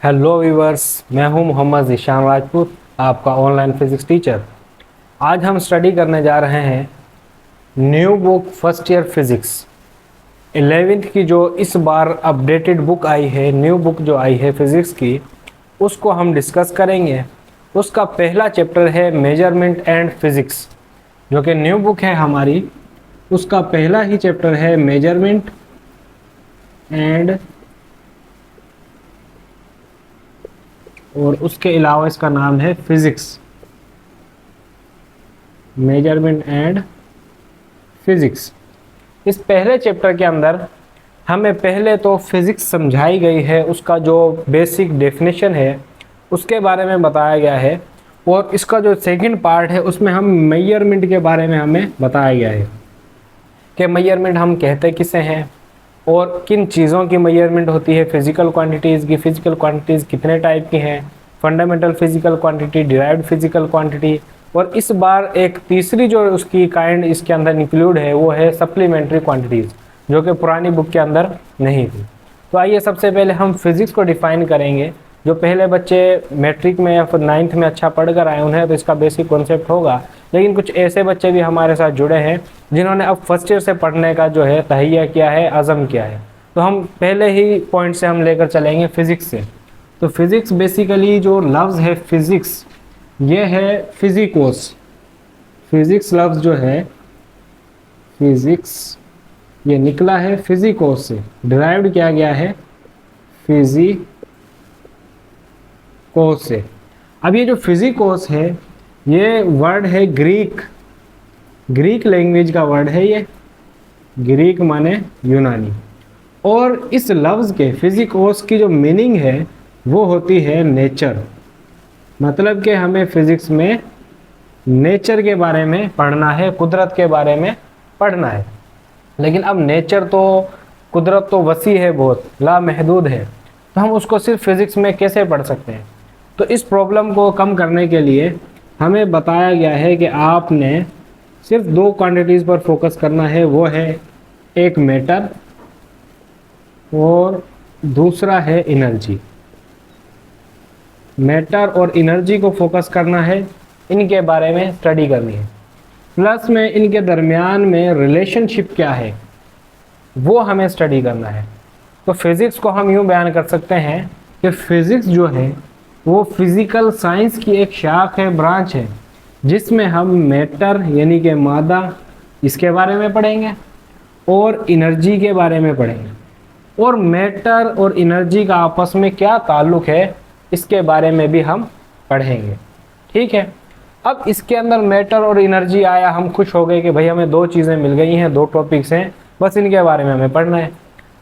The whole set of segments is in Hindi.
हेलो व्यूवर्स, मैं हूं मोहम्मद ज़ीशान राजपूत, आपका ऑनलाइन फिज़िक्स टीचर। आज हम स्टडी करने जा रहे हैं new book first year physics 11th की जो इस बार अपडेटेड बुक आई है, न्यू बुक जो आई है फिज़िक्स की, उसको हम डिस्कस करेंगे। उसका पहला चैप्टर है मेजरमेंट एंड फिज़िक्स, जो कि न्यू बुक है हमारी। उसका पहला ही चैप्टर है मेजरमेंट एंड, और उसके अलावा इसका नाम है फिज़िक्स, मेजरमेंट एंड फिज़िक्स। इस पहले चैप्टर के अंदर हमें पहले तो फिज़िक्स समझाई गई है, उसका जो बेसिक डेफिनेशन है उसके बारे में बताया गया है, और इसका जो सेकंड पार्ट है उसमें हम मेजरमेंट के बारे में हमें बताया गया है कि मेजरमेंट हम कहते किसे हैं और किन चीज़ों की मेजरमेंट होती है। फिजिकल क्वांटिटीज़ की, फिजिकल क्वांटिटीज़ कितने टाइप की हैं, fundamental physical quantity, derived physical quantity, और इस बार एक तीसरी जो उसकी काइंड इसके अंदर इंक्लूड है वो है सप्लीमेंट्री क्वांटिटीज़, जो कि पुरानी बुक के अंदर नहीं थी। तो आइए सबसे पहले हम फिज़िक्स को डिफ़ाइन करेंगे। जो पहले बच्चे मैट्रिक में या फिर 9th में अच्छा पढ़ कर आए उन्हें तो इसका बेसिक कॉन्सेप्ट होगा, लेकिन कुछ ऐसे बच्चे भी हमारे साथ जुड़े हैं जिन्होंने अब फर्स्ट ईयर से पढ़ने का जो है तहैया किया है, अज़म किया है। तो हम पहले ही पॉइंट से हम लेकर चलेंगे फिज़िक्स से। तो फिज़िक्स बेसिकली जो लफ्ज़ है फिज़िक्स, ये है फिजिकोस। फिज़िक्स लफ्ज़ जो है फिज़िक्स, ये निकला है फिजिकोस से, डिराइव्ड किया गया है फिजिकोस से। अब ये जो फिजिकोस है ये वर्ड है ग्रीक लैंग्वेज का वर्ड है ये। ग्रीक माने यूनानी। और इस लफ्ज़ के फिजिकोस की जो मीनिंग है वो होती है नेचर। मतलब कि हमें फिज़िक्स में नेचर के बारे में पढ़ना है, कुदरत के बारे में पढ़ना है। लेकिन अब नेचर तो, कुदरत तो वसी है, बहुत लामहदूद है, तो हम उसको सिर्फ फिज़िक्स में कैसे पढ़ सकते हैं। तो इस प्रॉब्लम को कम करने के लिए हमें बताया गया है कि आपने सिर्फ दो क्वांटिटीज़ पर फोकस करना है, वो है एक मैटर और दूसरा है एनर्जी। मैटर और एनर्जी को फोकस करना है, इनके बारे में स्टडी करनी है। प्लस में इनके दरमियान में रिलेशनशिप क्या है वो हमें स्टडी करना है। तो फिज़िक्स को हम यूँ बयान कर सकते हैं कि फ़िज़िक्स जो है वो फिज़िकल साइंस की एक शाख है, ब्रांच है, जिसमें हम मैटर यानी कि मादा, इसके बारे में पढ़ेंगे और एनर्जी के बारे में पढ़ेंगे, और मैटर और एनर्जी का आपस में क्या ताल्लुक़ है इसके बारे में भी हम पढ़ेंगे। ठीक है। अब इसके अंदर मैटर और एनर्जी आया, हम खुश हो गए कि भाई हमें दो चीज़ें मिल गई हैं, दो टॉपिक्स हैं, बस इनके बारे में हमें पढ़ना है।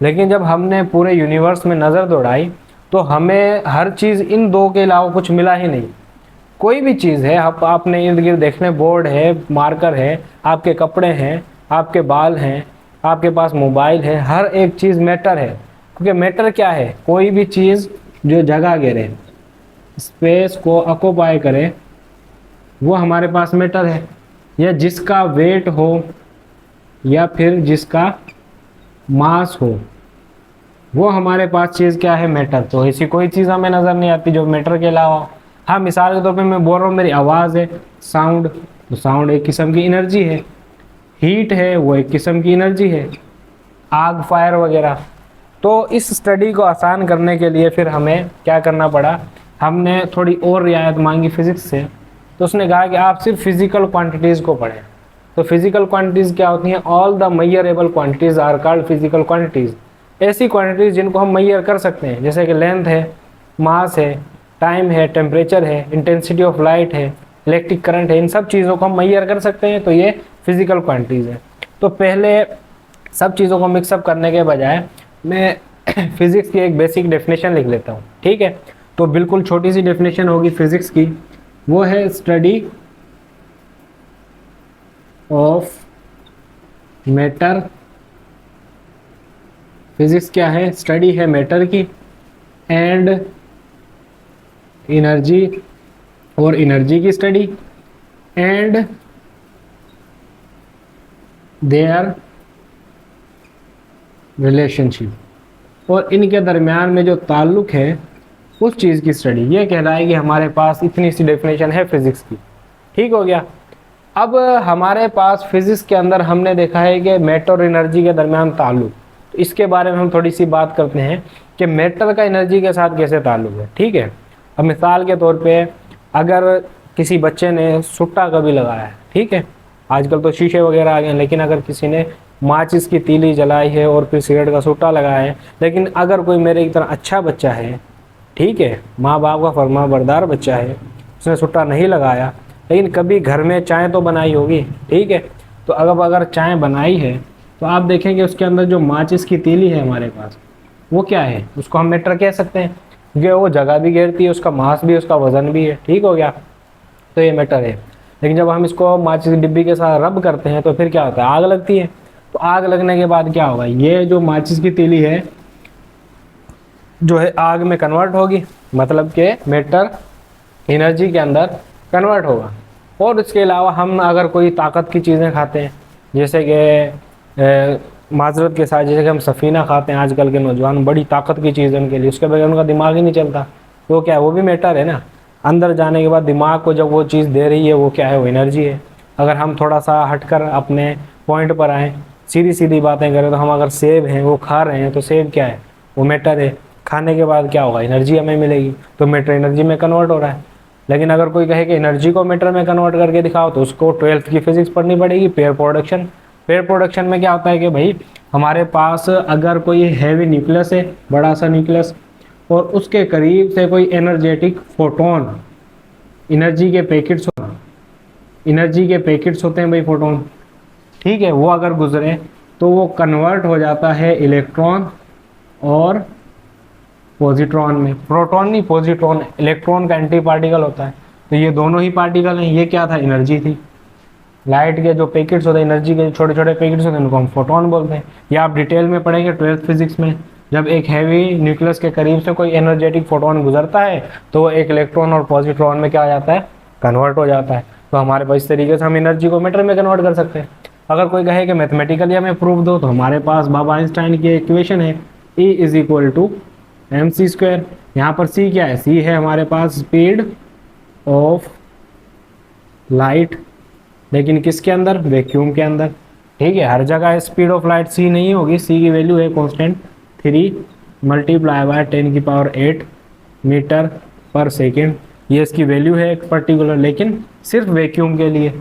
लेकिन जब हमने पूरे यूनिवर्स में नज़र दौड़ाई तो हमें हर चीज़ इन दो के अलावा कुछ मिला ही नहीं। कोई भी चीज़ है, आपने इर्द गिर्द देखने, बोर्ड है, मार्कर है, आपके कपड़े हैं, आपके बाल हैं, आपके पास मोबाइल है, हर एक चीज़ मैटर है। क्योंकि मैटर क्या है? कोई भी चीज़ जो जगह घेरे, स्पेस को ऑक्युपाई करे, वो हमारे पास मैटर है। या जिसका वेट हो या फिर जिसका मास हो, वो हमारे पास चीज़ क्या है? मैटर। तो ऐसी कोई चीज़ हमें नज़र नहीं आती जो मैटर के अलावा। हाँ, मिसाल के तौर पे मैं बोल रहा हूँ मेरी आवाज़ है, साउंड, तो साउंड एक किस्म की एनर्जी है। हीट है, वो एक किस्म की एनर्जी है। आग, फायर वगैरह। तो इस स्टडी को आसान करने के लिए फिर हमें क्या करना पड़ा, हमने थोड़ी और रियायत मांगी फिज़िक्स से। तो उसने कहा कि आप सिर्फ फिज़िकल क्वांटिटीज़ को पढ़ें। तो फिज़िकल क्वांटिटीज़ क्या होती हैं? All the measurable quantities are called physical quantities. ऐसी क्वांटिटीज़ जिनको हम मेजर कर सकते हैं, जैसे कि लेंथ है, मास है, टाइम है, टेम्परेचर है, इंटेंसिटी ऑफ लाइट है, इलेक्ट्रिक करंट है, इन सब चीज़ों को हम मेजर कर सकते हैं। तो ये फिज़िकल क्वांटिटीज़ है। तो पहले सब चीज़ों को मिक्सअप करने के बजाय मैं फिज़िक्स की एक बेसिक डेफिनेशन लिख लेता हूँ। ठीक है। तो बिल्कुल छोटी सी डेफिनेशन होगी फिज़िक्स की, वो है स्टडी ऑफ मैटर। फिज़िक्स क्या है? स्टडी है मैटर की, एंड एनर्जी, और एनर्जी की स्टडी, एंड देयर रिलेशनशिप, और इनके दरमियान में जो ताल्लुक़ है उस चीज़ की स्टडी, ये कहलाएगी हमारे पास इतनी सी डेफिनेशन है फिजिक्स की। ठीक हो गया। अब हमारे पास फिजिक्स के अंदर हमने देखा है कि मैटर और एनर्जी के दरमियान ताल्लुक, तो इसके बारे में हम थोड़ी सी बात करते हैं कि मैटर का एनर्जी के साथ कैसे ताल्लुक है। ठीक है, अब मिसाल के तौर पे अगर किसी बच्चे ने सुट्टा कभी लगाया है, ठीक है, आजकल तो शीशे वगैरह आ गए हैं, लेकिन अगर किसी ने माचिस की तीली जलाई है और फिर सिगरेट का सुट्टा लगाया है, लेकिन अगर कोई मेरे की तरह अच्छा बच्चा है, ठीक है, माँ बाप का फरमाबरदार बच्चा है, उसने सुट्टा नहीं लगाया, लेकिन कभी घर में चाय तो बनाई होगी, ठीक है, तो अगर चाय बनाई है तो आप देखेंगे उसके अंदर जो माचिस की तीली है हमारे पास, वो क्या है, उसको हम मैटर कह सकते हैं, क्योंकि वो जगह भी घेरती है, उसका मास भी, उसका वजन भी है। ठीक हो गया, तो ये मैटर है। लेकिन जब हम इसको माचिस की डिब्बी के साथ रब करते हैं तो फिर क्या होता है, आग लगती है। तो आग लगने के बाद क्या होगा, ये जो माचिस की तीली है जो है आग में कन्वर्ट होगी, मतलब कि मैटर एनर्जी के अंदर कन्वर्ट होगा। और इसके अलावा हम अगर कोई ताकत की चीज़ें खाते हैं, जैसे कि माजरत के साथ, जैसे कि हम सफ़ीना खाते हैं, आजकल के नौजवान बड़ी ताकत की चीज़ है उनके लिए, उसके बगैर उनका दिमाग ही नहीं चलता, तो क्या है, वो भी मैटर है ना। अंदर जाने के बाद दिमाग को जब वो चीज़ दे रही है, वो क्या है, वो एनर्जी है। अगर हम थोड़ा सा हटकर अपने पॉइंट पर आएँ, सीधी सीधी बातें करें, तो हम अगर सेब हैं वो खा रहे हैं, तो सेब क्या है, वो मैटर है। खाने के बाद क्या होगा, एनर्जी हमें मिलेगी, तो मैटर एनर्जी में कन्वर्ट हो रहा है। लेकिन अगर कोई कहे कि एनर्जी को मैटर में कन्वर्ट करके दिखाओ, तो उसको 12th की फिजिक्स पढ़नी पड़ेगी, पेयर प्रोडक्शन। पेयर प्रोडक्शन में क्या होता है कि भाई हमारे पास अगर कोई हैवी न्यूक्लियस है, बड़ा सा न्यूक्लियस, और उसके करीब से कोई एनर्जेटिक फोटोन, एनर्जी के पैकेट्स होते हैं भाई, फोटोन, ठीक है, वो अगर गुजरे तो वो कन्वर्ट हो जाता है इलेक्ट्रॉन और पॉजिट्रॉन में। प्रोटॉन नहीं, पॉजिट्रॉन, इलेक्ट्रॉन का एंटी पार्टिकल होता है, तो ये दोनों ही पार्टिकल हैं। ये क्या था, एनर्जी थी। लाइट के जो पैकेट्स होते हैं, एनर्जी के छोटे छोटे पैकेट्स होते हैं, उनको हम फोटोन बोलते हैं। ये आप डिटेल में पढ़ेंगे 12th फिजिक्स में। जब एक हैवी न्यूक्लियस के करीब से कोई एनर्जेटिक फोटोन गुजरता है तो वो एक इलेक्ट्रॉन और पॉजिट्रॉन में क्या आ जाता है, कन्वर्ट हो जाता है। तो हमारे पास इस तरीके से हम एनर्जी को मैटर में कन्वर्ट कर सकते हैं। अगर कोई कहे कि मैथमेटिकली हमें प्रूफ दो, तो हमारे पास बाबा आइंस्टाइन की इक्वेशन है, E = mc²। यहाँ पर c क्या है, c है हमारे पास स्पीड ऑफ लाइट, लेकिन किसके अंदर, वैक्यूम के अंदर। ठीक है, हर जगह स्पीड ऑफ लाइट c नहीं होगी, c की वैल्यू है कांस्टेंट 3 × 10⁸ मीटर पर सेकेंड। ये इसकी वैल्यू है एक पर्टिकुलर, लेकिन सिर्फ वैक्यूम के लिए,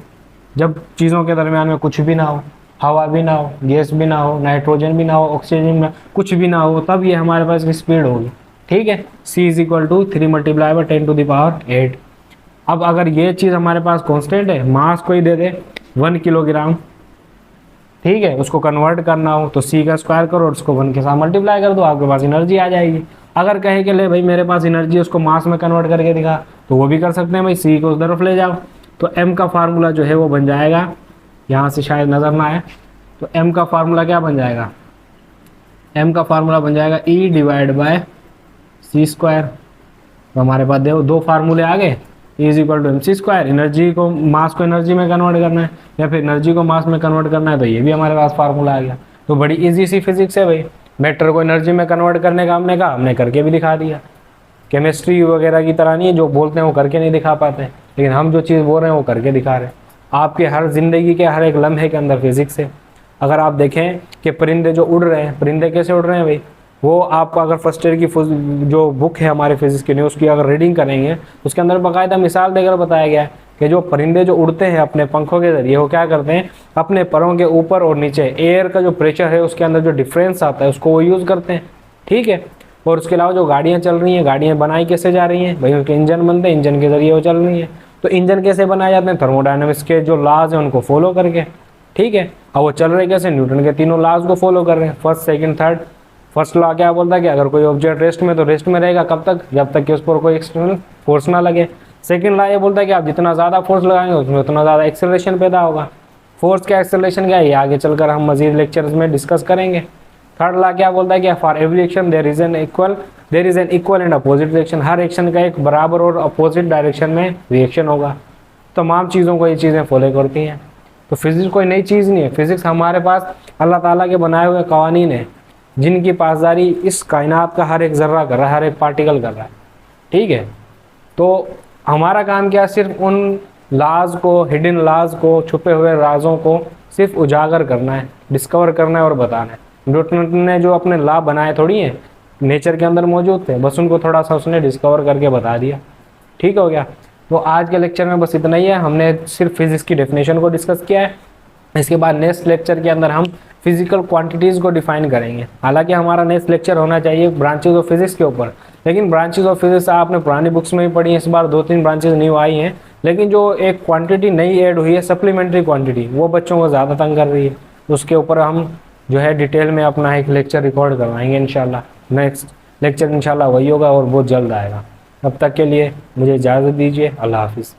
जब चीज़ों के दरमियान में कुछ भी ना हो, हवा भी ना हो, गैस भी ना हो, नाइट्रोजन भी ना हो, ऑक्सीजन भी ना, कुछ भी ना हो, तब ये हमारे पास की स्पीड होगी। ठीक है, c = 3 × 10⁸। अब अगर ये चीज़ हमारे पास कांस्टेंट है, मास कोई दे दे 1 किलोग्राम, ठीक है, उसको कन्वर्ट करना हो तो c का स्क्वायर करो और उसको 1 के साथ मल्टीप्लाई कर दो, आपके पास एनर्जी आ जाएगी। अगर कहे कि ले भाई मेरे पास एनर्जी, उसको मास में कन्वर्ट करके दिखा, तो वो भी कर सकते हैं भाई, c को उस तरफ ले जाओ, तो m का फार्मूला जो है वो बन जाएगा, यहाँ से शायद नज़र ना आए, तो m का फार्मूला क्या बन जाएगा, m का फार्मूला बन जाएगा E/c²। तो हमारे पास देखो दो फार्मूले आ गए, E = mc², एनर्जी को, मास को एनर्जी में कन्वर्ट करना है या फिर एनर्जी को मास में कन्वर्ट करना है, तो ये भी हमारे पास फार्मूला आ गया। तो बड़ी इजी सी फिजिक्स है भाई, मैटर को एनर्जी में कन्वर्ट करने का हमने कहा, हमने करके भी दिखा दिया। केमिस्ट्री वगैरह की तरह नहीं है, जो बोलते हैं वो करके नहीं दिखा पाते, लेकिन हम जो चीज़ बोल रहे हैं वो करके दिखा रहे हैं। आपके हर जिंदगी के हर एक लम्हे के अंदर फिजिक्स है। अगर आप देखें कि परिंदे जो उड़ रहे हैं, परिंदे कैसे उड़ रहे हैं भाई, वो आपको अगर फर्स्ट ईयर की जो बुक है हमारे फिजिक्स की, उसकी अगर रीडिंग करेंगे, उसके अंदर बाकायदा मिसाल देकर बताया गया है कि जो परिंदे जो उड़ते हैं अपने पंखों के जरिए, वो क्या करते हैं, अपने परों के ऊपर और नीचे एयर का जो प्रेशर है उसके अंदर जो डिफरेंस आता है उसको वो यूज़ करते हैं। ठीक है, और उसके अलावा जो गाड़ियाँ चल रही हैं, गाड़ियाँ बनाई कैसे जा रही हैं भाई, उनके इंजन बनते हैं, इंजन के जरिए वो चल रही हैं। तो इंजन कैसे बनाए जाते हैं, थर्मोडायनामिक्स के जो लॉज हैं उनको फॉलो करके। ठीक है, अब वो चल रहे कैसे, न्यूटन के तीनों लॉज को फॉलो कर रहे हैं, first second third. First law क्या बोलता है कि अगर कोई ऑब्जेक्ट रेस्ट में, तो रेस्ट में रहेगा कब तक, जब तक कि उस पर कोई एक्सटर्नल फोर्स ना लगे। सेकंड लॉ ये बोलता है कि आप जितना ज़्यादा फोर्स लगाएंगे उसमें उतना ज़्यादा एक्सेलरेशन पैदा होगा। फोर्स क्या, एक्सेलरेशन क्या है, ये आगे चलकर हम मजीद लेक्चर्स में डिस्कस करेंगे। थर्ड लॉ क्या बोलता है कि for every action there is an equal and opposite reaction, हर एक्शन का एक बराबर और अपोजिट डायरेक्शन में रिएक्शन होगा। तमाम चीज़ों को ये चीज़ें फॉलो करती हैं। तो फिजिक्स कोई नई चीज़ नहीं है, फिजिक्स हमारे पास अल्लाह ताला के बनाए हुए कवानीन है, जिनकी पासदारी इस कायनात का हर एक ज़र्रा कर रहा है, हर एक पार्टिकल कर रहा है। ठीक है। तो हमारा काम क्या, सिर्फ उन लाज को, हिडन लाज को, छुपे हुए राजों को सिर्फ उजागर करना है, डिस्कवर करना है और बताना है। न्यूटन ने जो अपने लॉ बनाए थोड़ी हैं, नेचर के अंदर मौजूद थे, बस उनको थोड़ा सा उसने डिस्कवर करके बता दिया। ठीक हो गया। तो आज के लेक्चर में बस इतना ही है। हमने सिर्फ फिजिक्स की डेफिनेशन को डिस्कस किया है। इसके बाद नेक्स्ट लेक्चर के अंदर हम फिजिकल क्वांटिटीज़ को डिफाइन करेंगे। हालांकि हमारा नेक्स्ट लेक्चर होना चाहिए ब्रांचेज ऑफ फिजिक्स के ऊपर, लेकिन ब्रांचेज ऑफ फिजिक्स आपने पुरानी बुक्स में ही पढ़ी है, इस बार 2-3 ब्रांचेज न्यू आई हैं, लेकिन जो एक क्वांटिटी नई ऐड हुई है सप्लीमेंट्री क्वांटिटी, वो बच्चों को ज़्यादा तंग कर रही है। तो उसके ऊपर हम जो है डिटेल में अपना एक लेक्चर रिकॉर्ड करवाएंगे इंशाल्लाह। नेक्स्ट लेक्चर इंशाल्लाह वही होगा और बहुत जल्द आएगा। तब तक के लिए मुझे इजाज़त दीजिए। अल्लाह हाफिज़।